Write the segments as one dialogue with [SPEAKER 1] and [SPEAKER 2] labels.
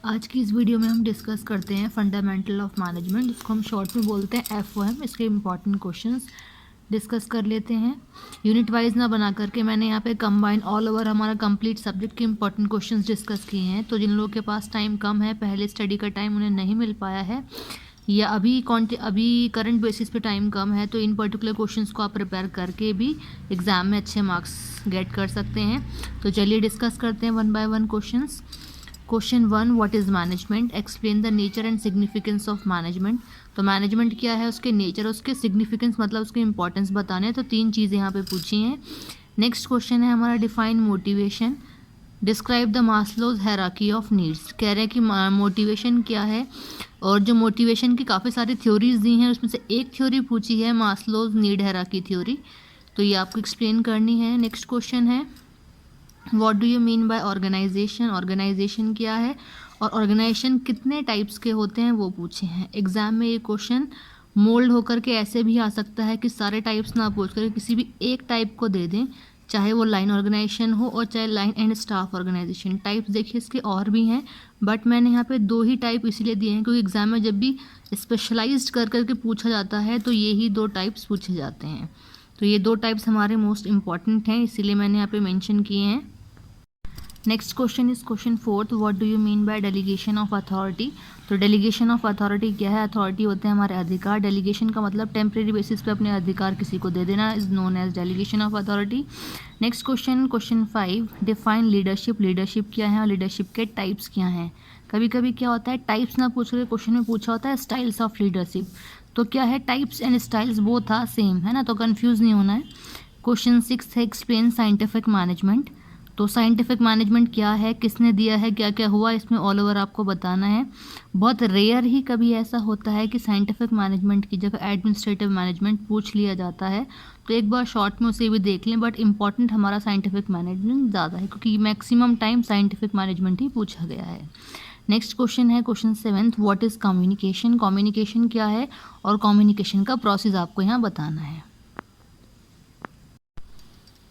[SPEAKER 1] आज की इस वीडियो में हम डिस्कस करते हैं फंडामेंटल ऑफ मैनेजमेंट, जिसको हम शॉर्ट में बोलते हैं FOM। इसके इम्पॉर्टेंट क्वेश्चंस डिस्कस कर लेते हैं। यूनिट वाइज ना बना करके मैंने यहाँ पे कंबाइन ऑल ओवर हमारा कंप्लीट सब्जेक्ट के इम्पॉर्टेंट क्वेश्चंस डिस्कस किए हैं। तो जिन लोगों के पास टाइम कम है, पहले स्टडी का टाइम उन्हें नहीं मिल पाया है या अभी करंट बेसिस पे टाइम कम है, तो इन पर्टिकुलर क्वेश्चंस को आप प्रिपेयर करके भी एग्ज़ाम में अच्छे मार्क्स गेट कर सकते हैं। तो चलिए डिस्कस करते हैं one by one questions. Question 1, what is management, explain the nature and significance of management. तो मैनेजमेंट क्या है, उसके नेचर, उसके सिग्निफिकेंस मतलब उसके इंपॉर्टेंस बताने हैं। तो 3 चीज़ें यहाँ पे पूछी हैं। नेक्स्ट क्वेश्चन है हमारा define motivation, describe the Maslow's hierarchy of needs. कह रहे हैं कि मोटिवेशन क्या है, और जो मोटिवेशन की काफ़ी सारी थ्योरीज दी हैं उसमें से एक थ्योरी पूछी है मास्लोज नीड हायरार्की थ्योरी, तो ये आपको एक्सप्लेन करनी है। नेक्स्ट क्वेश्चन है what do you mean by organisation, organisation क्या है और ऑर्गेनाइजेशन कितने टाइप्स के होते हैं वो पूछे हैं। एग्जाम में ये क्वेश्चन मोल्ड होकर के ऐसे भी आ सकता है कि सारे टाइप्स ना पूछ कर किसी भी एक टाइप को दे दें, चाहे वो लाइन ऑर्गेनाइजेशन हो और चाहे line and staff organisation. Types देखिए इसके और भी हैं, बट मैंने यहाँ पे 2 ही टाइप इसलिए दिए हैं क्योंकि एग्जाम में जब भी स्पेशलाइज्ड कर करके पूछा जाता है तो ये ही 2 टाइप्स पूछे जाते हैं। तो ये 2 टाइप्स हमारे मोस्ट इंपॉर्टेंट हैं, इसीलिए मैंने यहाँ पे मेंशन किए हैं। Next question is question 4, what do you mean bye delegation of authority. तो डेलीगेशन ऑफ अथॉरिटी क्या है, अथॉरिटी होते हैं हमारे अधिकार, डेलीगेशन का मतलब टेम्परेरी बेसिस पे अपने अधिकार किसी को दे देना, is known as delegation of authority. Next question 5, define leadership, leadership क्या है और लीडरशिप के टाइप्स क्या हैं। कभी कभी क्या होता है टाइप्स ना पूछ कर क्वेश्चन में पूछा होता है स्टाइल्स ऑफ लीडरशिप, तो क्या है types and styles both are same, है ना, तो कन्फ्यूज़ नहीं होना है। क्वेश्चन 6 है एक्सप्लेन साइंटिफिक मैनेजमेंट। तो साइंटिफिक मैनेजमेंट क्या है, किसने दिया है, क्या क्या हुआ, इसमें ऑल ओवर आपको बताना है। बहुत रेयर ही कभी ऐसा होता है कि साइंटिफिक मैनेजमेंट की जगह एडमिनिस्ट्रेटिव मैनेजमेंट पूछ लिया जाता है, तो एक बार शॉर्ट में उसे भी देख लें। बट इम्पॉर्टेंट हमारा साइंटिफिक मैनेजमेंट ज़्यादा है क्योंकि मैक्सिमम टाइम साइंटिफिक मैनेजमेंट ही पूछा गया है। नेक्स्ट क्वेश्चन है question 7, what is communication, communication क्या है और कम्युनिकेशन का प्रोसेस आपको यहाँ बताना है।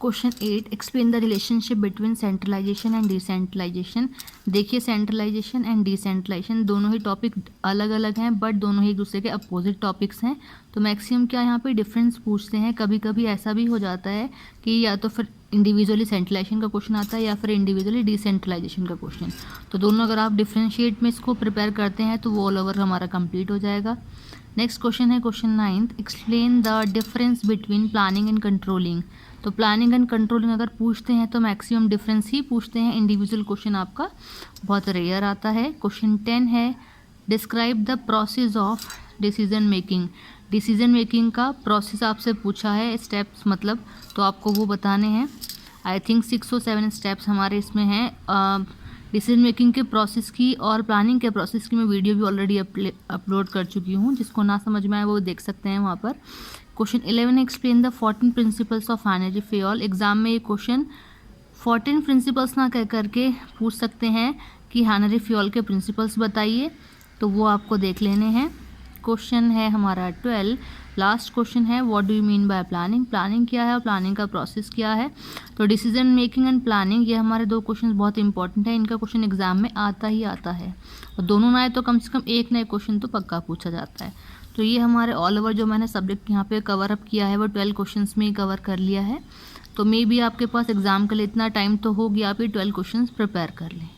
[SPEAKER 1] Question 8, explain the relationship between centralisation and decentralisation. देखिए सेंट्रलाइजेशन एंड डिसेंट्रलाइजेशन दोनों ही टॉपिक अलग अलग हैं, बट दोनों ही एक दूसरे के अपोजिट टॉपिक्स हैं। तो मैक्सिमम क्या यहाँ पे डिफरेंस पूछते हैं। कभी कभी ऐसा भी हो जाता है कि या तो फिर इंडिविजुअली सेंट्रलाइजेशन का क्वेश्चन आता है या फिर इंडिविजुअली डिसेंट्रलाइजेशन का क्वेश्चन। तो दोनों अगर आप डिफ्रेंशिएट में इसको प्रिपेयर करते हैं तो वो ऑल ओवर हमारा कंप्लीट हो जाएगा। नेक्स्ट क्वेश्चन है question 9, explain the difference between planning and controlling. तो प्लानिंग एंड कंट्रोलिंग अगर पूछते हैं तो मैक्सिमम डिफरेंस ही पूछते हैं, इंडिविजुअल क्वेश्चन आपका बहुत रेयर आता है। क्वेश्चन 10 है describe the process of decision making. Decision making का प्रोसेस आपसे पूछा है, स्टेप्स मतलब, तो आपको वो बताने हैं। आई थिंक 6 और 7 स्टेप्स हमारे इसमें हैं। डिसीजन मेकिंग के प्रोसेस की और प्लानिंग के प्रोसेस की मैं वीडियो भी ऑलरेडी अपलोड कर चुकी हूँ, जिसको ना समझ में आए वो देख सकते हैं वहाँ पर। Question 11, explain the 14 principles of energy fuel. Exam में ये क्वेश्चन 14 प्रिंसिपल्स ना कह करके पूछ सकते हैं कि एनर्जी फ्यूल के प्रिंसिपल्स बताइए, तो वो आपको देख लेने हैं। क्वेश्चन है हमारा 12, लास्ट क्वेश्चन है what do you mean bye planning. Planning क्या है और प्लानिंग का प्रोसेस क्या है। तो डिसीजन मेकिंग एंड प्लानिंग, ये हमारे 2 क्वेश्चन बहुत इंपॉर्टेंट है, इनका क्वेश्चन एग्जाम में आता ही आता है, और दोनों ना आए तो कम से कम एक नए क्वेश्चन तो पक्का पूछा जाता है। तो ये हमारे ऑल ओवर जो मैंने सब्जेक्ट यहाँ पे कवर अप किया है वो 12 क्वेश्चन में ही कवर कर लिया है। तो मे बी आपके पास एग्जाम के लिए इतना टाइम तो होगी, आप ये 12 क्वेश्चन प्रिपेयर कर लें।